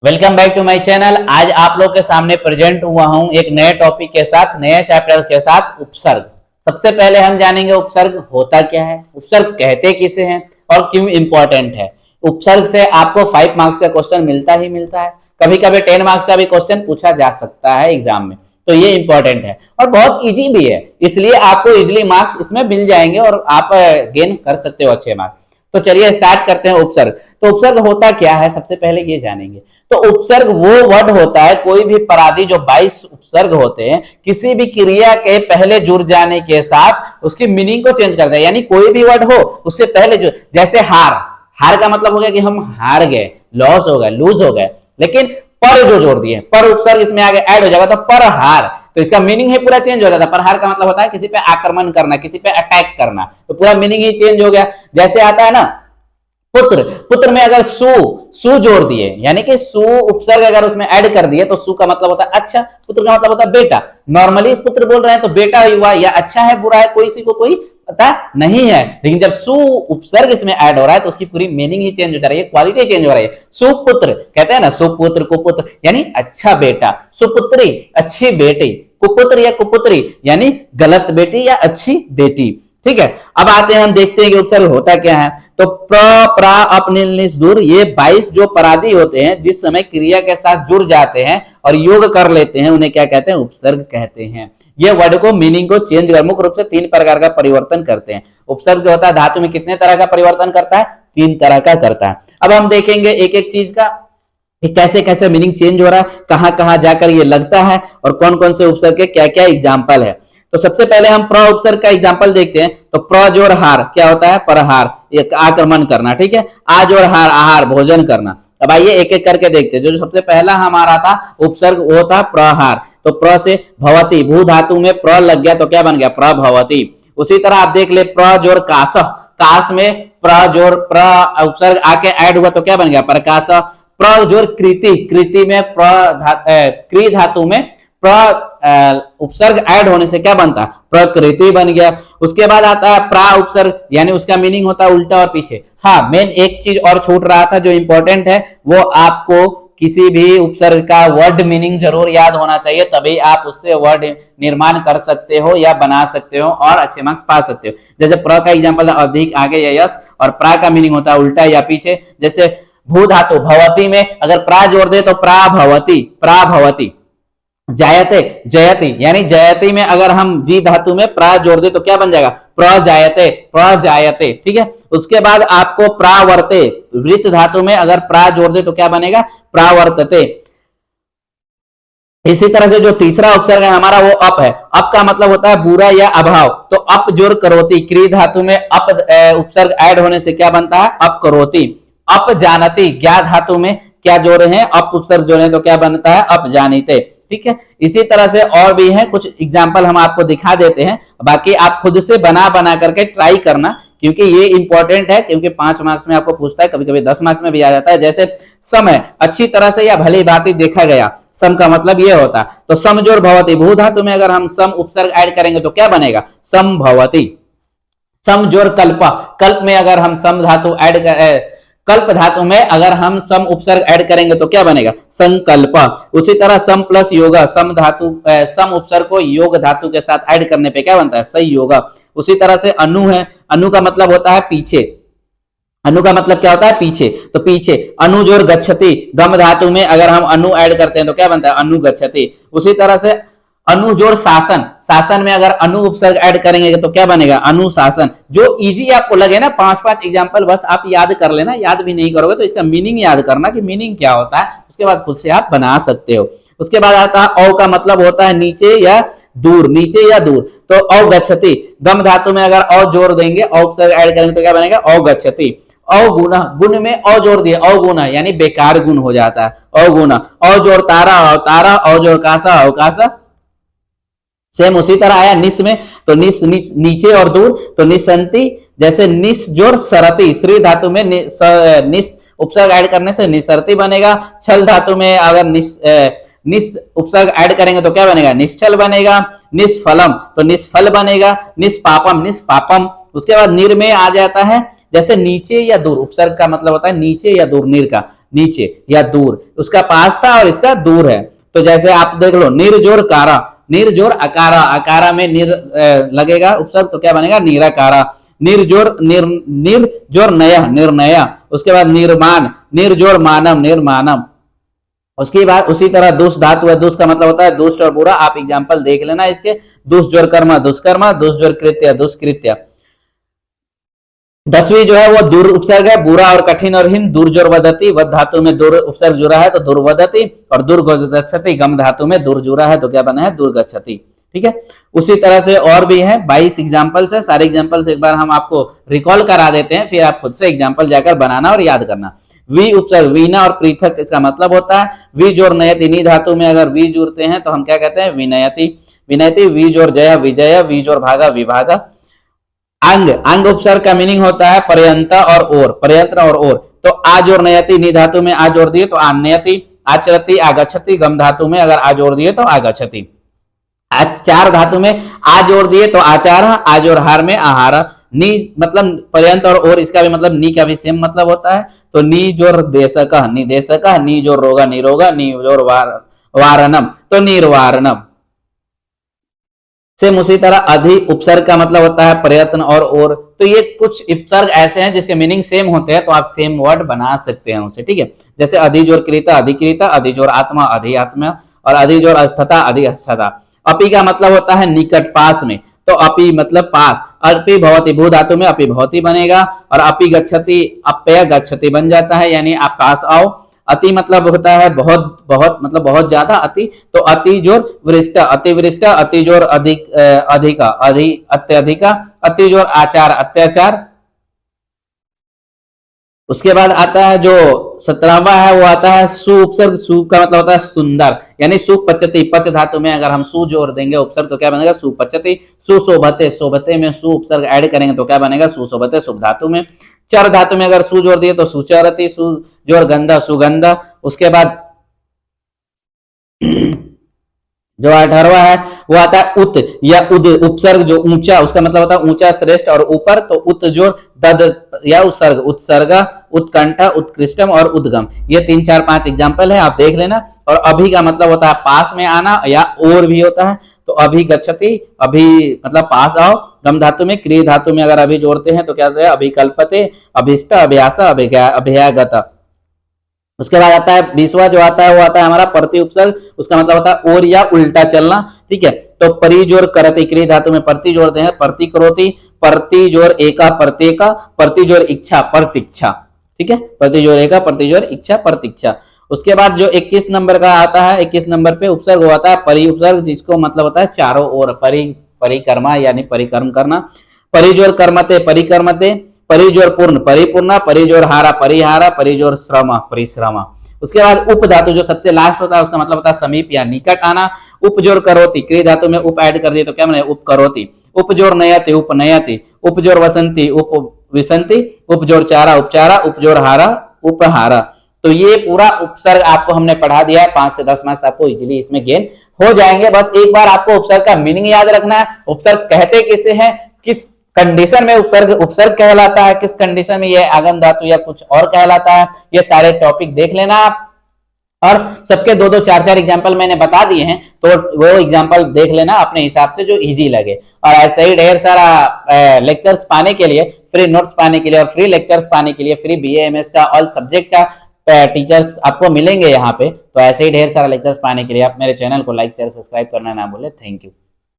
Welcome back to my channel. आज आप लोग के सामने प्रेजेंट हुआ हूं एक नए टॉपिक के साथ, नए चैप्टर्स के साथ, उपसर्ग। सबसे पहले हम जानेंगे उपसर्ग होता क्या है, उपसर्ग कहते किसे हैं और क्यों इंपॉर्टेंट है। उपसर्ग से आपको 5 मार्क्स का क्वेश्चन मिलता ही मिलता है, कभी कभी 10 मार्क्स का भी क्वेश्चन पूछा जा सकता है एग्जाम में, तो ये इंपॉर्टेंट है और बहुत इजी भी है, इसलिए आपको इजिली मार्क्स इसमें मिल जाएंगे और आप गेन कर सकते हो अच्छे मार्क्स। तो चलिए स्टार्ट करते हैं उपसर्ग। तो उपसर्ग होता क्या है, सबसे पहले ये जानेंगे। तो उपसर्ग वो वर्ड होता है, कोई भी परादी जो 22 उपसर्ग होते हैं किसी भी क्रिया के पहले जुड़ जाने के साथ उसकी मीनिंग को चेंज करता है। यानी कोई भी वर्ड हो उससे पहले जो, जैसे हार, हार का मतलब हो गया कि हम हार गए, लॉस हो गए, लूज हो गए, लेकिन पर जो जोड़ दिए, पर उपसर्ग इसमें आगे ऐड हो जाएगा तो पर हार, तो इसका मीनिंग ही पूरा चेंज हो जाता है। पर हार का मतलब होता है किसी पे आक्रमण करना, किसी पे अटैक करना, तो पूरा मीनिंग ही चेंज हो गया। जैसे आता है ना पुत्र, पुत्र में अगर सु जोड़ दिए, यानी कि सु उपसर्ग अगर उसमें ऐड कर दिए तो सु का मतलब होता है अच्छा, पुत्र का मतलब होता है बेटा। नॉर्मली पुत्र बोल रहे हैं तो बेटा हुआ, या अच्छा है बुरा है कोई को कोई पता नहीं है, लेकिन जब सु उपसर्ग इसमें ऐड हो रहा है तो उसकी पूरी मीनिंग ही चेंज हो जा रही है, क्वालिटी चेंज हो रही है। सुपुत्र कहते हैं ना, सुपुत्र कुपुत्र यानी अच्छा बेटा, सुपुत्री अच्छी बेटी, कुपुत्र या कुपुत्री यानी गलत बेटी या अच्छी बेटी। ठीक है, अब आते हैं, हम देखते हैं कि उपसर्ग होता क्या है। तो प्र, प्रा, अप, नील, निस, दूर, ये 22 जो परादी होते हैं जिस समय क्रिया के साथ जुड़ जाते हैं और योग कर लेते हैं उन्हें क्या कहते हैं, उपसर्ग कहते हैं। ये वर्ड को मीनिंग को चेंज कर मुख्य रूप से 3 प्रकार का परिवर्तन करते हैं। उपसर्ग जो होता है धातु में कितने तरह का परिवर्तन करता है, 3 तरह का करता है। अब हम देखेंगे एक एक चीज का कैसे कैसे मीनिंग चेंज हो रहा है, कहां कहां जाकर ये लगता है और कौन कौन से उपसर्ग के क्या क्या एग्जाम्पल है। तो सबसे पहले हम प्र उपसर्ग का एग्जांपल देखते हैं। तो प्र जोड़ हार क्या होता है, परहार, एक आक्रमण करना। ठीक है, आ जोड़ हार, आहार, भोजन करना। अब आइए एक एक करके देखते हैं। जो सबसे पहला हमारा था उपसर्ग वो था प्रहार। तो प्र से भवती, भू धातु में प्र लग गया तो क्या बन गया, प्रभवती। उसी तरह आप देख ले प्र जोड़ काश, काश में प्र जोड़ प्र उपसर्ग आके ऐड हुआ तो क्या बन गया, प्रकाश। प्र जोड़ कृति, कृति में क्री धातु में उपसर्ग ऐड होने से क्या बनता है, प्रकृति बन गया। उसके बाद आता है प्रा उपसर्ग, यानी उसका मीनिंग होता है उल्टा और पीछे। हाँ, मेन एक चीज और छूट रहा था जो इंपॉर्टेंट है, वो आपको किसी भी उपसर्ग का वर्ड मीनिंग जरूर याद होना चाहिए, तभी आप उससे वर्ड निर्माण कर सकते हो या बना सकते हो और अच्छे मार्क्स पा सकते हो। जैसे प्र का एग्जांपल अधिक, आगे या यस, और प्रा का मीनिंग होता है उल्टा या पीछे। जैसे भू धातु भवती में अगर प्रा जोड़ दे तो प्रा भवती, प्रा भवती। जायते, जयति, यानी जयति में अगर हम जी धातु में प्रा जोड़ दे तो क्या बन जाएगा, प्रजायते, प्रजायते। ठीक है, उसके बाद आपको प्रावर्ते, वृत्त धातु में अगर प्रा जोड़ दे तो क्या बनेगा, प्रावर्तते। इसी तरह से जो तीसरा उपसर्ग है हमारा वो अप है। अप का मतलब होता है बुरा या अभाव, तो अप जोड़ करोति, क्री धातु में अप उपसर्ग ऐड होने से क्या बनता है, अप करोति। अप जानती, ज्ञा धातु में क्या जोड़े हैं, अप उपसर्ग जोड़े तो क्या बनता है, अप जानीते। ठीक है, इसी तरह से और भी हैं कुछ एग्जाम्पल हम आपको दिखा देते हैं, बाकी आप खुद से बना बना करके ट्राई करना, क्योंकि ये इंपॉर्टेंट है, क्योंकि 5 मार्क्स में आपको पूछता है, कभी कभी 10 मार्क्स में भी आ जाता है। जैसे सम है, अच्छी तरह से या भली भांति देखा गया, सम का मतलब ये होता है। तो सम जोड़ भवती, भू धातु में अगर हम सम उपसर्ग ऐड करेंगे तो क्या बनेगा, सम भवती। सम जोड़ कल्प, कल्प में अगर हम सम धातु ऐड कल्प धातु में अगर हम सम उपसर्ग ऐड करेंगे तो क्या बनेगा, संकल्प। उसी तरह सम प्लस योग, सम धातु सम उपसर्ग को योग धातु के साथ ऐड करने पे क्या बनता है, संयोग। उसी तरह से अनु है, अनु का मतलब होता है पीछे, अनु का मतलब क्या होता है, पीछे, तो पीछे। अनु जोड़ गच्छति, गम धातु में अगर हम अनु ऐड करते हैं तो क्या बनता है, अनु गच्छति। उसी तरह से अनु जोड़ शासन, शासन में अगर अनु उपसर्ग ऐड करेंगे तो क्या बनेगा, अनुशासन। जो इजी आपको लगे ना, 5 एग्जांपल बस आप याद कर लेना, याद भी नहीं करोगे तो इसका मीनिंग याद करना कि मीनिंग क्या होता है, उसके बाद खुद से आप बना सकते हो। उसके बाद आता है औ का मतलब होता है नीचे या दूर, नीचे या दूर, तो अवगच्छति। गम धातु में अगर औ जोड़ देंगे, औ उपसर्ग ऐड करेंगे तो क्या बनेगा, अवगच्छति। अवगुण, गुण में अ जोड़ दिए, अवगुण यानी बेकार गुण हो जाता है, अवगुण। अ जोड़ तारा, अवतारा, अ जोड़ कासा, अवकाशा। सेम उसी तरह आया निस में, तो निस नीचे और दूर, तो निसंति। जैसे निस जोड़ सरती, श्री धातु में निस उपसर्ग ऐड करने से निसरती बनेगा। छल धातु में अगर निस उपसर्ग ऐड करेंगे तो क्या बनेगा, निश्चल बनेगा। निष्फलम तो निष्फल बनेगा। निष्पापम, निष्पापम। उसके बाद निर में आ जाता है, जैसे नीचे या दूर, उपसर्ग का मतलब होता है नीचे या दूर, नीर का नीचे या दूर, उसका पास था और इसका दूर है। तो जैसे आप देख लो, निर्जोर कारा, निर्जोर अकारा, अकारा में निर लगेगा उपसर्ग, तो क्या बनेगा निराकारा। निर्जोर निर्जोर नया, निर्नया। उसके बाद निर्माण, निर्जोर मानव, निर्मानम। उसके बाद उसी तरह दुष्ट धातु है, दुष्ट का मतलब होता है दुष्ट और बुरा। आप एग्जांपल देख लेना इसके, दुष्ट जोर कर्म दुष्कर्म, दुष्ट जोर कृत्य दुष्कृत्य। 10वीं जो है वो दूर उपसर्ग है, बुरा और कठिन और हीन, दूर जोर वदती, वद धातु में दूर उपसर्ग जुड़ा है तो दुर्वदती, और दुर्गच्छति गम धातु में दूर जुड़ा है तो क्या बना है दुर्गच्छति। ठीक है, उसी तरह से और भी है 22 एग्जाम्पल्स है, सारे एग्जाम्पल्स एक बार हम आपको रिकॉल करा देते हैं, फिर आप खुद से एग्जाम्पल जाकर बनाना और याद करना। वी उपसर्ग, वीना और पृथक, इसका मतलब होता है वी जोर नयति, नी धातु में अगर वी जुड़ते हैं तो हम क्या कहते हैं विनयति, विनयति। वी जोर जया विजय, वी जोर भागा विभागा। अंग, अंग उपसर्ग का मीनिंग होता है पर्यंत और ओर, पर्यंत और ओर। तो आ जोर नयति, नी धातु में आ जोड़ दिए तो आन्यति, आचरति आगच्छति, गम धातु में अगर आ जोड़ दिए तो आगच्छति। आचार धातु में आ जोड़ दिए तो आचार, आ जोड़ हार में आहार। नी मतलब पर्यंत और ओर, इसका भी मतलब नी का भी सेम मतलब होता है। तो नी जोर देशक, निदेशक, नी जोर रोगा निरोगा, नी जोर वारणम तो निर्वारणम। सेम उसी तरह अधि उपसर्ग का मतलब होता है प्रयत्न और ओर। तो ये कुछ उपसर्ग ऐसे हैं जिसके मीनिंग सेम होते हैं, तो आप सेम वर्ड बना सकते हैं उसे। ठीक है, जैसे अधि जोर क्रीता अधिकृता, अधि जोर आत्मा अधि आत्मा, और अधि जोर अस्थता अधि अस्थता। अपि का मतलब होता है निकट पास में, तो अपि मतलब पास। अपि भवति, भू धातु में अपि भवति बनेगा, और अपि गच्छति अप्यय गच्छति बन जाता है, यानी आप पास आओ। अति मतलब होता है बहुत, बहुत मतलब बहुत ज्यादा, अति। तो अति जोर वृष्ट, अतिवृष्ट, अति जोर अधिक अधिका, अधि अत्यधिका, अति जोर आचार अत्याचार। उसके बाद आता है जो 17वां है वो आता है सु उपसर्ग। सु का मतलब होता है सुंदर, यानी सुपच्यति, पच धातु में अगर हम सु जोड़ देंगे उपसर्ग तो क्या बनेगा सुपच्यति। सुशोभते, शोभते में सु उपसर्ग ऐड करेंगे तो क्या बनेगा सुशोभते, शुभ धातु में। चर धातु में अगर सु जोड़ दिए तो सुचरति, सु जोड़ गंधा सुगंधा। उसके बाद जो 18वां है वो आता है उत या उद उपसर्ग, जो ऊंचा, उसका मतलब होता है ऊंचा श्रेष्ठ और ऊपर। तो उत जोड़ दद या उत्सर्ग, उत्सर्ग, उत्कंठ, उत्कृष्टम और उद्गम। ये 3 4 5 एग्जाम्पल है, आप देख लेना। और अभी का मतलब होता है पास में आना, या और भी होता है। तो अभी गच्छति, अभी मतलब पास आओ। गम धातु में क्रिय धातु में अगर अभी जोड़ते हैं तो क्या होता है अभिकल्पते, अभिष्ट, अभ्यासा, अभ्यागत। उसके बाद आता है 20वां जो आता है वो आता है हमारा प्रति उपसर्ग। उसका मतलब होता है और या उल्टा चलना। ठीक है, तो परि जोर करति, क्रिय धातु में प्रति जोड़ते हैं, प्रति करोति, प्रति जोर एका प्रत्येका, प्रति जोर इच्छा प्रतीक्षा। ठीक है, प्रति जोर एका, प्रति जोर इच्छा प्रतीक्षा। उसके बाद जो 21 नंबर का आता है, 21 नंबर पे उपसर्ग वो आता है परि उपसर्ग, जिसको मतलब होता है चारों ओर, परिकर्मा यानी परिकर्म करना। परिजोर कर्मते परिकर्मते, परिजोर पूर्ण परिपूर्ण, परिजोर हारा परिहारा, परिजोर श्रम परिश्रम। उसके बाद उप धातु जो सबसे लास्ट होता है उसका मतलब होता है समीप या निकट आना। उपजोर करोति, क्रिय धातु में उप ऐड कर दिए तो क्या बने उप करोति। उपजोर नयति उपनयति, उपजोर वसंती उप विसंती, उपजोर चारा उपचारा, उपजोर हारा उपहारा। तो ये पूरा उपसर्ग आपको हमने पढ़ा दिया है। 5 से 10 मार्क्स आपको इजीली इसमें गेन हो जाएंगे। बस एक बार आपको उपसर्ग का मीनिंग याद रखना है, उपसर्ग कहते किसे हैं, किस कंडीशन में उपसर्ग कहलाता है, किस कंडीशन में ये आगम धातु या कुछ और कहलाता है, ये सारे टॉपिक देख लेना आप। और सबके 2-2 4-4 एग्जाम्पल मैंने बता दिए हैं, तो वो एग्जाम्पल देख लेना अपने हिसाब से जो इजी लगे। और ऐसे ही ढेर सारा लेक्चर्स पाने के लिए, फ्री नोट्स पाने के लिए और फ्री लेक्चर्स पाने के लिए, फ्री BA MS का ऑल सब्जेक्ट का टीचर्स आपको मिलेंगे यहाँ पे। तो ऐसे ही ढेर सारा लेक्चर्स पाने के लिए आप मेरे चैनल को लाइक शेयर सब्सक्राइब करना ना भूले। Thank you.